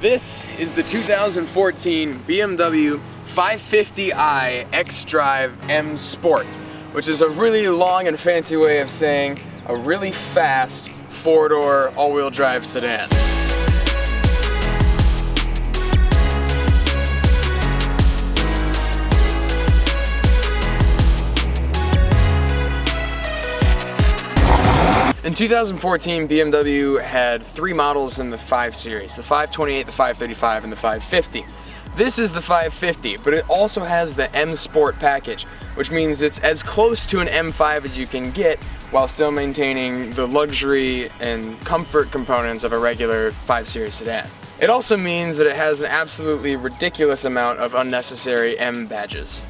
This is the 2014 BMW 550i X-Drive M Sport, which is a really long and fancy way of saying a really fast four-door all-wheel drive sedan. In 2014, BMW had three models in the 5 Series, the 528, the 535, and the 550. This is the 550, but it also has the M Sport package, which means it's as close to an M5 as you can get while still maintaining the luxury and comfort components of a regular 5 Series sedan. It also means that it has an absolutely ridiculous amount of unnecessary M badges.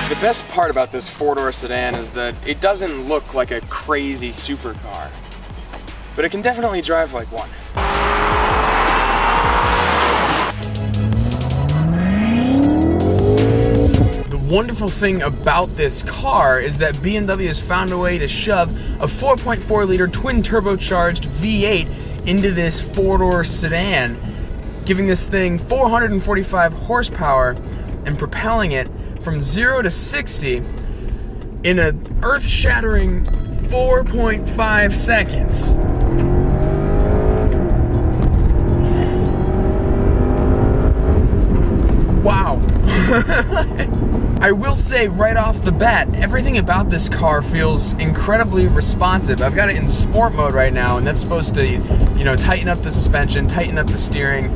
The best part about this four-door sedan is that it doesn't look like a crazy supercar, but it can definitely drive like one. The wonderful thing about this car is that BMW has found a way to shove a 4.4-liter twin turbocharged V8 into this four-door sedan, giving this thing 445 horsepower and propelling it from 0 to 60 in an earth-shattering 4.5 seconds. Wow. I will say right off the bat, everything about this car feels incredibly responsive. I've got it in sport mode right now, and that's supposed to, you know, tighten up the suspension, tighten up the steering,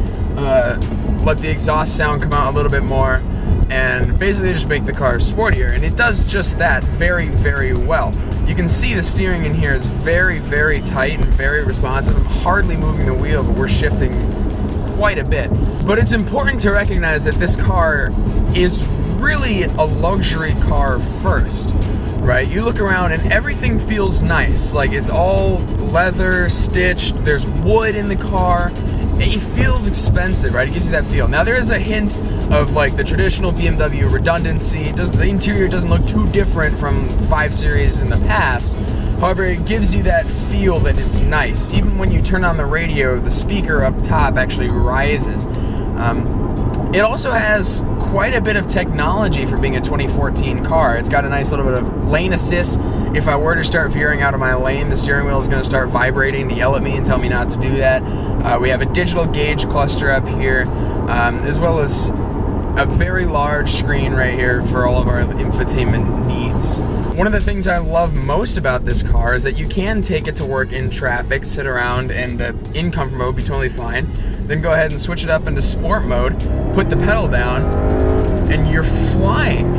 let the exhaust sound come out a little bit more, and basically just make the car sportier, and it does just that very, very well. You can see the steering in here is very, very tight and very responsive. I'm hardly moving the wheel, but we're shifting quite a bit. But it's important to recognize that this car is really a luxury car first, right? You look around and everything feels nice. Like, it's all leather stitched, there's wood in the car. It feels expensive, right? It gives you that feel. Now, there is a hint of like the traditional BMW redundancy. The interior doesn't look too different from 5 Series in the past. However, it gives you that feel that it's nice. Even when you turn on the radio, the speaker up top actually rises. It also has quite a bit of technology for being a 2014 car. It's got a nice little bit of lane assist. If I were to start veering out of my lane, the steering wheel is going to start vibrating to yell at me and tell me not to do that. We have a digital gauge cluster up here, as well as a very large screen right here for all of our infotainment needs. One of the things I love most about this car is that you can take it to work in traffic, sit around, and in comfort mode, be totally fine. Then go ahead and switch it up into sport mode, put the pedal down, and you're flying.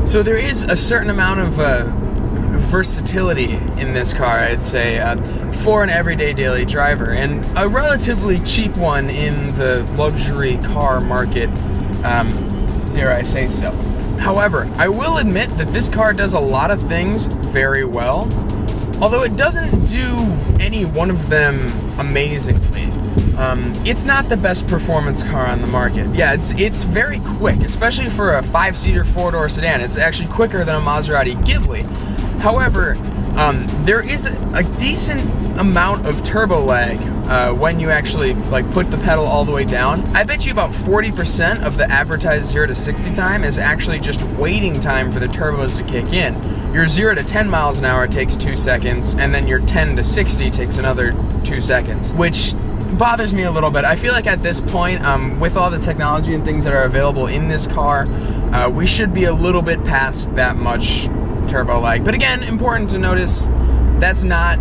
So there is a certain amount of versatility in this car, I'd say, for an everyday daily driver, and a relatively cheap one in the luxury car market, dare I say so. However, I will admit that this car does a lot of things very well, although it doesn't do any one of them amazingly. It's not the best performance car on the market. Yeah, it's very quick, especially for a 5-seater 4-door sedan. It's actually quicker than a Maserati Ghibli. However, there is a decent amount of turbo lag when you actually like put the pedal all the way down. I bet you about 40% of the advertised 0 to 60 time is actually just waiting time for the turbos to kick in. Your 0 to 10 miles an hour takes 2 seconds, and then your 10 to 60 takes another 2 seconds, which bothers me a little bit. I feel like at this point, with all the technology and things that are available in this car, we should be a little bit past that much turbo lag. But again, important to notice, that's not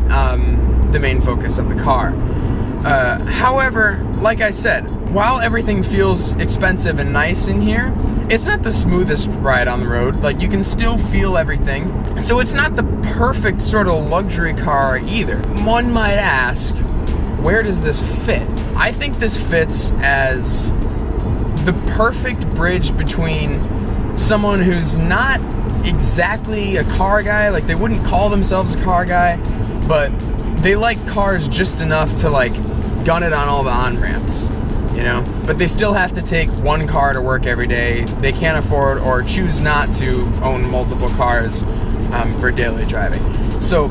the main focus of the car. However, like I said, while everything feels expensive and nice in here, it's not the smoothest ride on the road. Like, you can still feel everything. So it's not the perfect sort of luxury car either. One might ask, where does this fit? I think this fits as the perfect bridge between someone who's not exactly a car guy, like they wouldn't call themselves a car guy, but they like cars just enough to like gun it on all the on-ramps. you know? But they still have to take one car to work every day. They can't afford or choose not to own multiple cars for daily driving. So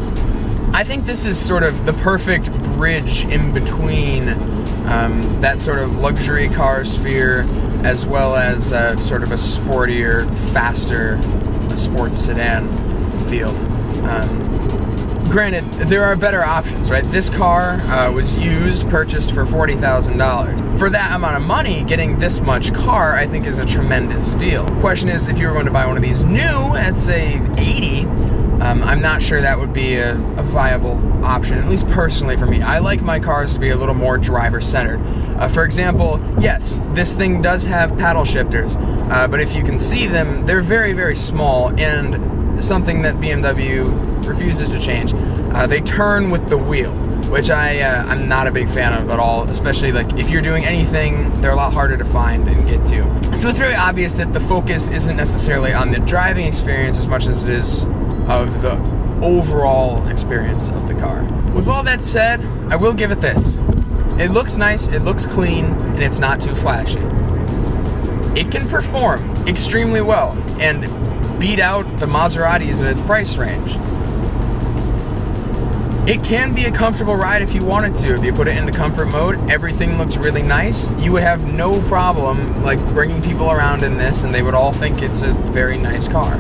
I think this is sort of the perfect bridge in between that sort of luxury car sphere as well as sort of a sportier, faster sports sedan field. Granted, there are better options, right? This car was used, purchased for $40,000. For that amount of money, getting this much car, I think, is a tremendous deal. Question is, if you were going to buy one of these new at, say, $80,000, I'm not sure that would be a viable option, at least personally for me. I like my cars to be a little more driver-centered. For example, yes, this thing does have paddle shifters, but if you can see them, they're very, very small, and something that BMW refuses to change. They turn with the wheel, which I'm not a big fan of at all, especially like if you're doing anything, they're a lot harder to find and get to. So it's very obvious that the focus isn't necessarily on the driving experience as much as it is of the overall experience of the car. With all that said, I will give it this. It looks nice, it looks clean, and it's not too flashy. It can perform extremely well and beat out the Maseratis in its price range. It can be a comfortable ride if you wanted to. If you put it into comfort mode, everything looks really nice. You would have no problem like bringing people around in this and they would all think it's a very nice car.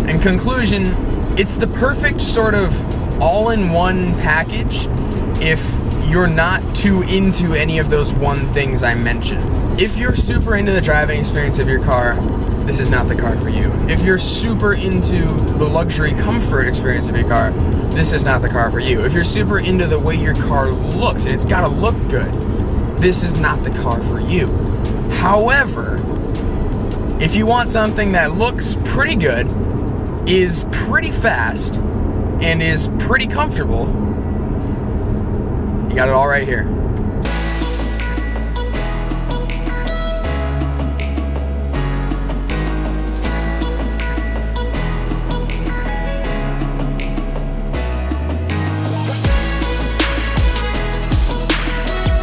In conclusion, it's the perfect sort of all-in-one package if you're not too into any of those one things I mentioned. If you're super into the driving experience of your car, this is not the car for you. If you're super into the luxury comfort experience of your car, this is not the car for you. If you're super into the way your car looks, and it's gotta look good, this is not the car for you. However, if you want something that looks pretty good, is pretty fast, and is pretty comfortable, you got it all right here.